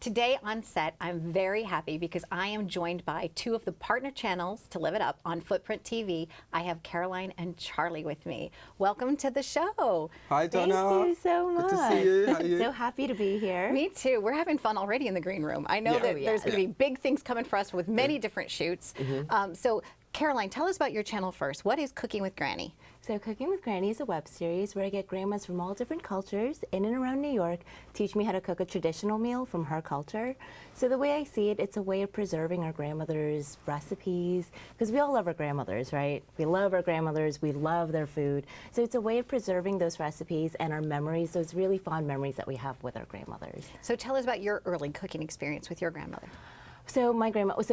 Today on set, I'm very happy because I am joined by two of the partner channels to Live It Up on Footprint TV. I have Caroline and Charlie with me. Welcome to the show. Hi, Donna. Thank you so much. Good to see you. How are you? So happy to be here. Me too. We're having fun already in the green room. I know that there's going to be big things coming for us with many different shoots. So, Caroline, tell us about your channel first. What is Cooking with Granny? So Cooking with Granny is a web series where I get grandmas from all different cultures in and around New York teach me how to cook a traditional meal from her culture. So the way I see it, it's a way of preserving our grandmothers' recipes, because we all love our grandmothers, right? We love our grandmothers, we love their food. So it's a way of preserving those recipes and our memories, those really fond memories that we have with our grandmothers. So tell us about your early cooking experience with your grandmother. So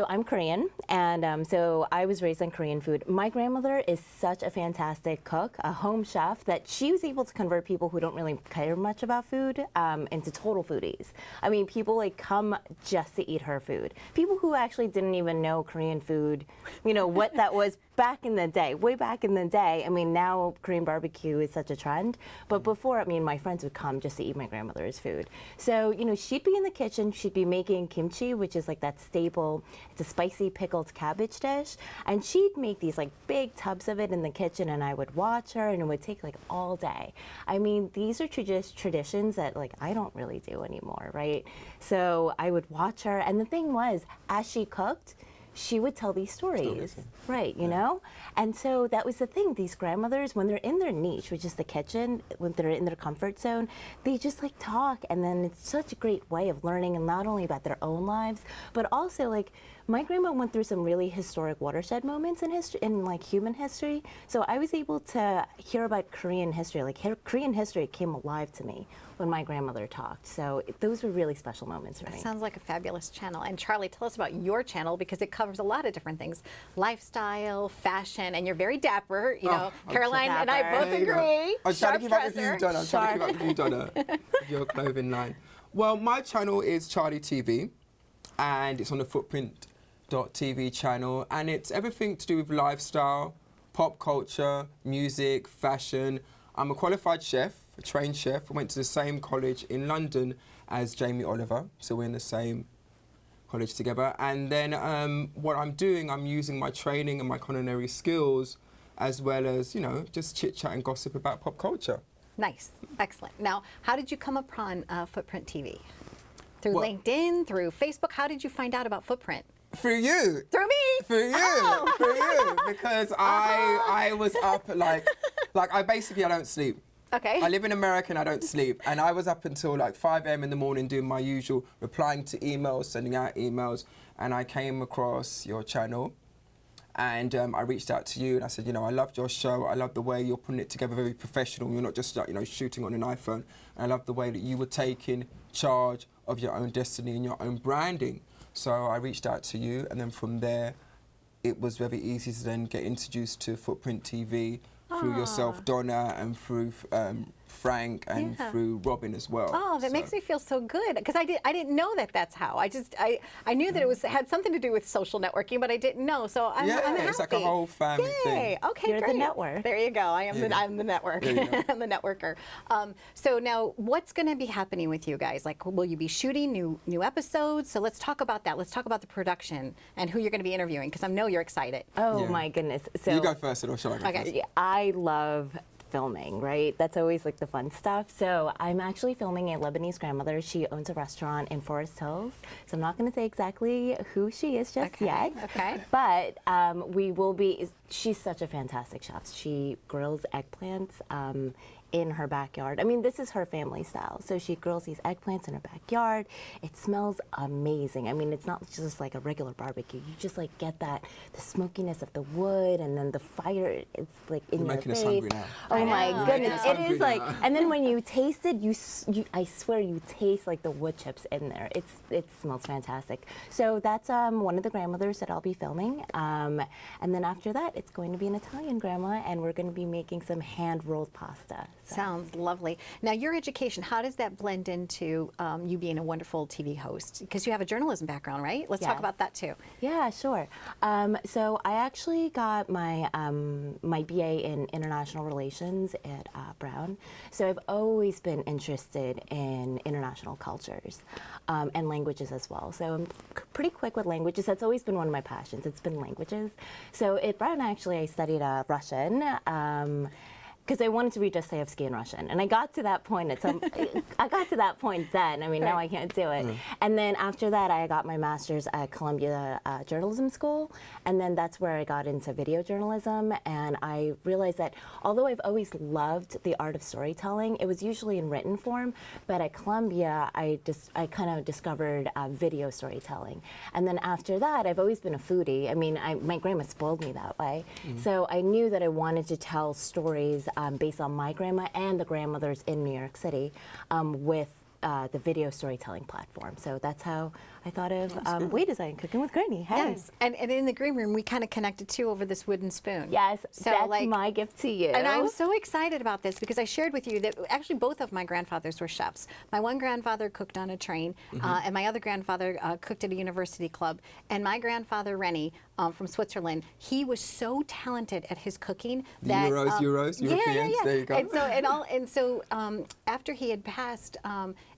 I'm Korean, and so I was raised on Korean food. My grandmother is such a fantastic cook, a home chef, that she was able to convert people who don't really care much about food into total foodies. I mean, people like come just to eat her food. People who actually didn't even know Korean food, you know, what that was back in the day, way back in the day. I mean, now Korean barbecue is such a trend, but before, I mean, my friends would come just to eat my grandmother's food. So, you know, she'd be in the kitchen, she'd be making kimchi, which is like that staple. It's a spicy pickled cabbage dish, and she'd make these like big tubs of it in the kitchen, and I would watch her, and it would take like all day. I mean, these are just traditions that like I don't really do anymore, right? So I would watch her, and the thing was, as she cooked, she would tell these stories, right, you know? And so that was the thing, these grandmothers, when they're in their niche, which is the kitchen, when they're in their comfort zone, they just like talk, and then it's such a great way of learning, and not only about their own lives, but also like, my grandma went through some really historic watershed moments in history, in like human history, so I was able to hear about Korean history, like Korean history came alive to me when my grandmother talked, so those were really special moments for me. Sounds like a fabulous channel. And Charlie, tell us about your channel, because it covers a lot of different things. Lifestyle, fashion, and you're very dapper. You know, Caroline and I both agree. I'm trying to keep up with you, Donna. I'm trying to keep up with you, Donna. Your clothing line. Well, my channel is Charlii TV, and it's on the Footprint.TV channel, and it's everything to do with lifestyle, pop culture, music, fashion. I'm a qualified chef, a trained chef. I went to the same college in London as Jamie Oliver, so we're in the same college together. And then what I'm doing, I'm using my training and my culinary skills, as well as, you know, just chit-chat and gossip about pop culture. Nice. Excellent. Now, how did you come upon Footprint TV? Through LinkedIn, through Facebook? How did you find out about Footprint? Through you. Through me? Through you. Through you. Because I was up like I don't sleep. Okay. I live in America and I don't sleep. And I was up until like 5 a.m. in the morning doing my usual, replying to emails, sending out emails. And I came across your channel, and I reached out to you and I said, you know, I loved your show. I love the way you're putting it together, very professional. You're not just like, you know, shooting on an iPhone. And I love the way that you were taking charge of your own destiny and your own branding. So I reached out to you, and then from there, it was very easy to then get introduced to Footprint TV through yourself, Donna, and through Frank, and through Robin as well. Oh, that makes me feel so good, because I didn't know that that's how. I knew that it had something to do with social networking, but I didn't know. So I'm happy. It's like a whole family thing. Okay, You're great. the network. There you go. I'm the network. I'm the networker. So now, what's going to be happening with you guys? Like, will you be shooting new episodes? So let's talk about that. Let's talk about the production and who you're going to be interviewing, because I know you're excited. Oh my goodness. So you go first, or shall I go first? I love filming, right? That's always like the fun stuff. So I'm actually filming a Lebanese grandmother. She owns a restaurant in Forest Hills. So I'm not going to say exactly who she is just yet. Okay. But we will be, she's such a fantastic chef. She grills eggplants in her backyard. I mean, this is her family style. So she grills these eggplants in her backyard. It smells amazing. I mean, it's not just like a regular barbecue. You just like get the smokiness of the wood, and then the fire, it's like in your face. Making us hungry now. Oh my goodness. It is like, now. and then when you taste it, I swear you taste like the wood chips in there. It smells fantastic. So that's one of the grandmothers that I'll be filming. And then after that, it's going to be an Italian grandma, and we're going to be making some hand-rolled pasta. So. Sounds lovely. Now, your education, how does that blend into you being a wonderful TV host? Because you have a journalism background, right? Let's talk about that too. Yeah, sure. So I actually got my my BA in international relations Relations at Brown. So I've always been interested in international cultures and languages as well. So I'm pretty quick with languages. That's always been one of my passions. It's been languages. So at Brown, actually, I studied Russian. Because I wanted to read Dostoevsky in Russian, and I got to that point I got to that point then. I mean, now I can't do it. And then after that, I got my master's at Columbia Journalism School, and then that's where I got into video journalism. And I realized that although I've always loved the art of storytelling, it was usually in written form. But at Columbia, I kind of discovered video storytelling. And then after that, I've always been a foodie. I mean, my grandma spoiled me that way, so I knew that I wanted to tell stories based on my grandma and the grandmothers in New York City with the video storytelling platform. So that's how I thought of Way Design, Cooking with Granny. Hey. Yes, and in the green room, we kind of connected too over this wooden spoon. Yes, so that's like, my gift to you. And I'm so excited about this because I shared with you that actually both of my grandfathers were chefs. My one grandfather cooked on a train, and my other grandfather cooked at a university club. And my grandfather, Rennie, from Switzerland, he was so talented at his cooking that Europeans. Yeah. There you go. And so after he had passed,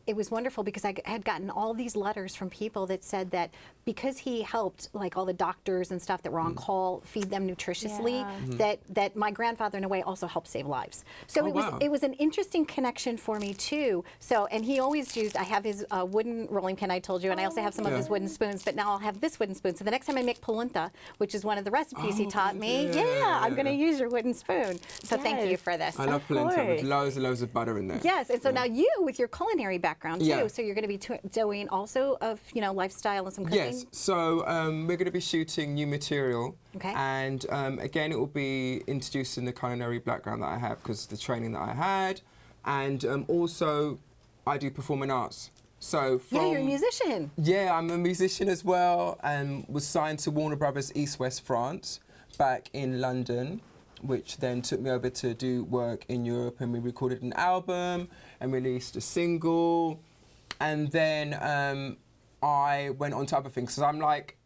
it was wonderful because I had gotten all these letters from people that said that because he helped like all the doctors and stuff that were on call feed them nutritiously, that my grandfather in a way also helped save lives. So it was an interesting connection for me too. So, and he always used, I have his wooden rolling pin I told you, and I also have some of his wooden spoons, but now I'll have this wooden spoon. So the next time I make polenta, which is one of the recipes he taught me, I'm going to use your wooden spoon. So thank you for this. I love polenta with loads and loads of butter in there. Yes, and so now you with your culinary background too, Yeah. so you're going to be doing also of lifestyle and some cooking. Yes, so we're going to be shooting new material, and again it will be introducing the culinary background that I have because the training that I had, and also I do performing arts. So you're a musician. Yeah, I'm a musician as well, and was signed to Warner Brothers East West France back in London, which then took me over to do work in Europe, and we recorded an album and released a single, and then I went on to other things. So I'm like,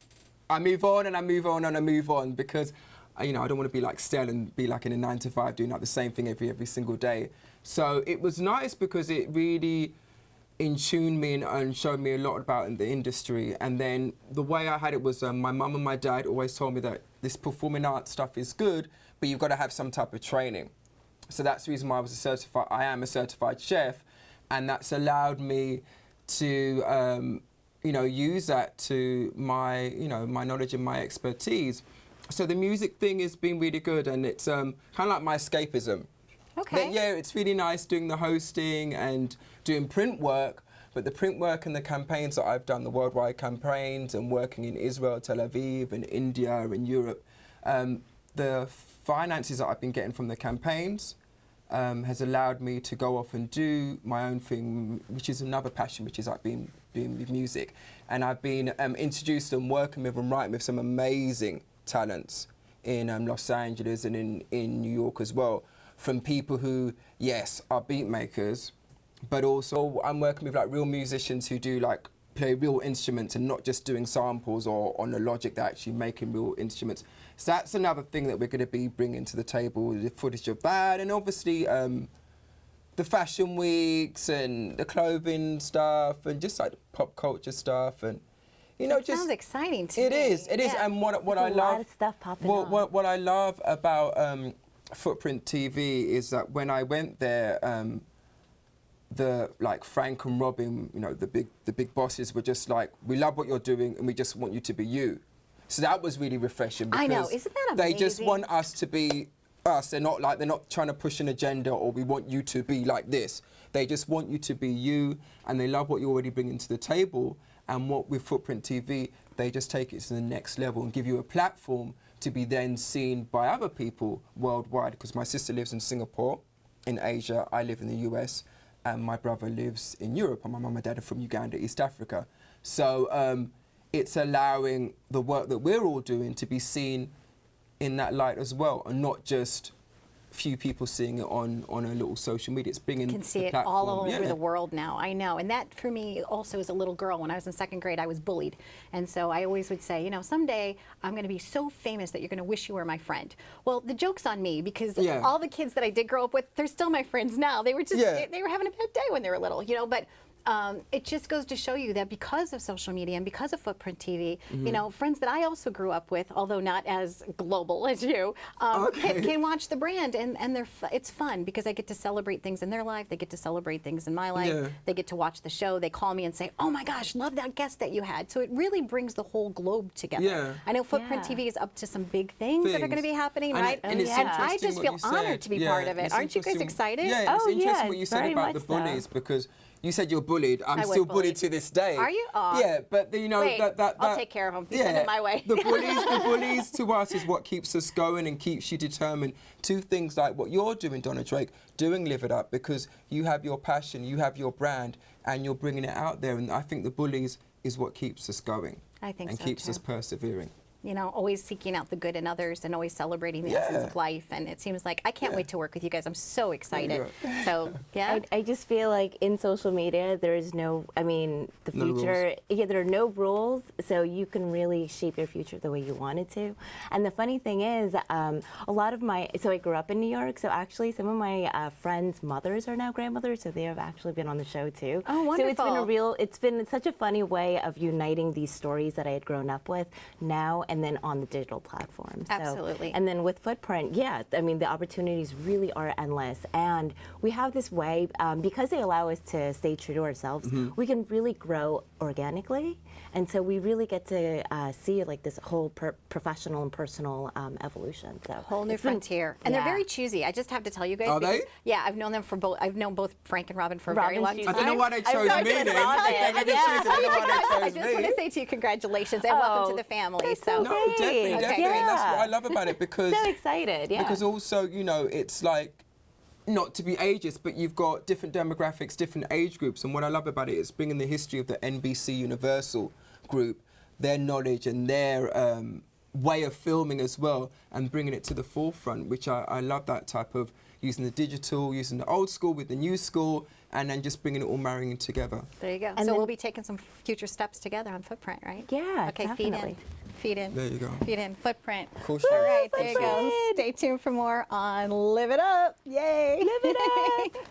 I move on and I move on and I move on because, I don't want to be like stale and be like in a 9 to 5 doing like the same thing every single day. So it was nice because it really in tuned me and showed me a lot about the industry. And then the way I had it was my mum and my dad always told me that this performing arts stuff is good, but you've got to have some type of training. So that's the reason why I am a certified chef, and that's allowed me to use that to my my knowledge and my expertise. So the music thing has been really good, and it's kind of like my escapism. Okay. Yeah, it's really nice doing the hosting and doing print work, but the print work and the campaigns that I've done, the worldwide campaigns, and working in Israel, Tel Aviv, and India, and Europe, the finances that I've been getting from the campaigns has allowed me to go off and do my own thing, which is another passion, which is I've been doing with music. And I've been introduced and working with and writing with some amazing talents in Los Angeles and in New York as well, from people who, yes, are beat makers, but also I'm working with like real musicians who do like play real instruments and not just doing samples or on the Logic, they're actually making real instruments. So that's another thing that we're going to be bringing to the table, the footage of that, and obviously the fashion weeks and the clothing stuff and just like pop culture stuff, and That sounds exciting to me. It is, yeah. And what I love, a lot of stuff popping up. What I love about Footprint TV is that when I went there, the like Frank and Robin, the big bosses were just like, we love what you're doing and we just want you to be you. So that was really refreshing because I know, isn't that amazing? they just want us to be us. They're not trying to push an agenda or we want you to be like this. They just want you to be you, and they love what you're already bringing to the table. And what with Footprint TV, they just take it to the next level and give you a platform to be then seen by other people worldwide. Because my sister lives in Singapore, in Asia, I live in the US, and my brother lives in Europe, and my mum and dad are from Uganda, East Africa. So it's allowing the work that we're all doing to be seen in that light as well, and not just few people seeing it on a little social media. It's bringing Can see the it platform. all over Yeah. the world now. I know. And that for me also as a little girl, when I was in 2nd grade, I was bullied. And so I always would say, you know, someday I'm going to be so famous that you're going to wish you were my friend. Well, the joke's on me because Yeah. all the kids that I did grow up with, they're still my friends now. They were just, Yeah. they were having a bad day when they were little, you know, but it just goes to show you that because of social media and because of Footprint TV, you know, friends that I also grew up with, although not as global as you, can watch the brand and it's fun because I get to celebrate things in their life. They get to celebrate things in my life. Yeah. They get to watch the show. They call me and say, oh my gosh, love that guest that you had. So it really brings the whole globe together. Yeah. I know Footprint Yeah. TV is up to some big things that are going to be happening, And right? and it's yeah. I interesting just what feel you said. honored to be Yeah, part of it. it's Aren't you guys interesting- excited? Yeah, it's Oh, interesting yes, what you said very about the much so. bullies because you said you're bullied. I'm I was still bullied. bullied to this day. Are you? Aw. Yeah, but you know Wait, that I'll take care of 'em. You send it my way. the bullies to us is what keeps us going and keeps you determined to things like what you're doing, Donna Drake, doing Live It Up, because you have your passion, you have your brand, and you're bringing it out there. And I think the bullies is what keeps us going. I think and so, keeps too. us persevering. You know, always seeking out the good in others and always celebrating the essence of life. And it seems like I can't wait to work with you guys. I'm so excited. you So, yeah. I just feel like in social media, there is no, I mean, the No future, yeah, there are no rules, so you can really shape your future the way you want it to. And the funny thing is, a lot of so I grew up in New York, so actually some of my friends' mothers are now grandmothers, so they have actually been on the show too. Oh, So wonderful. it's been such a funny way of uniting these stories that I had grown up with now and then on the digital platform. So, Absolutely. and then with Footprint, yeah, I mean, the opportunities really are endless. And we have this way, because they allow us to stay true to ourselves, we can really grow organically. And so we really get to see like this whole professional and personal evolution. So Whole new it's been- frontier. And yeah. they're very choosy. I just have to tell you guys. Are because, they? Yeah, I've known them for both. I've known both Frank and Robin for a very Robin's long choosy. time. I don't know why they chose sorry, me but then. Robin, If they're gonna yeah. choose it, I don't know why they I chose just want me. to say to you, congratulations and welcome to the family. that's So, so No, great. definitely, Okay. definitely. And that's what Yeah. I love about it because So excited, yeah. because also, you know, it's like not to be ageist, but you've got different demographics, different age groups. And what I love about it is bringing the history of the NBC Universal group, their knowledge and their way of filming as well, and bringing it to the forefront, which I love that type of using the digital, using the old school with the new school, and then just bringing it all, marrying it together. there you go. And so then- we'll be taking some future steps together on Footprint, right? Yeah, Okay, definitely. feed in. There you go. Feed in. Footprint. Cool. All right, there you go. Footprint. Stay tuned for more on Live It Up. Yay. Live it up.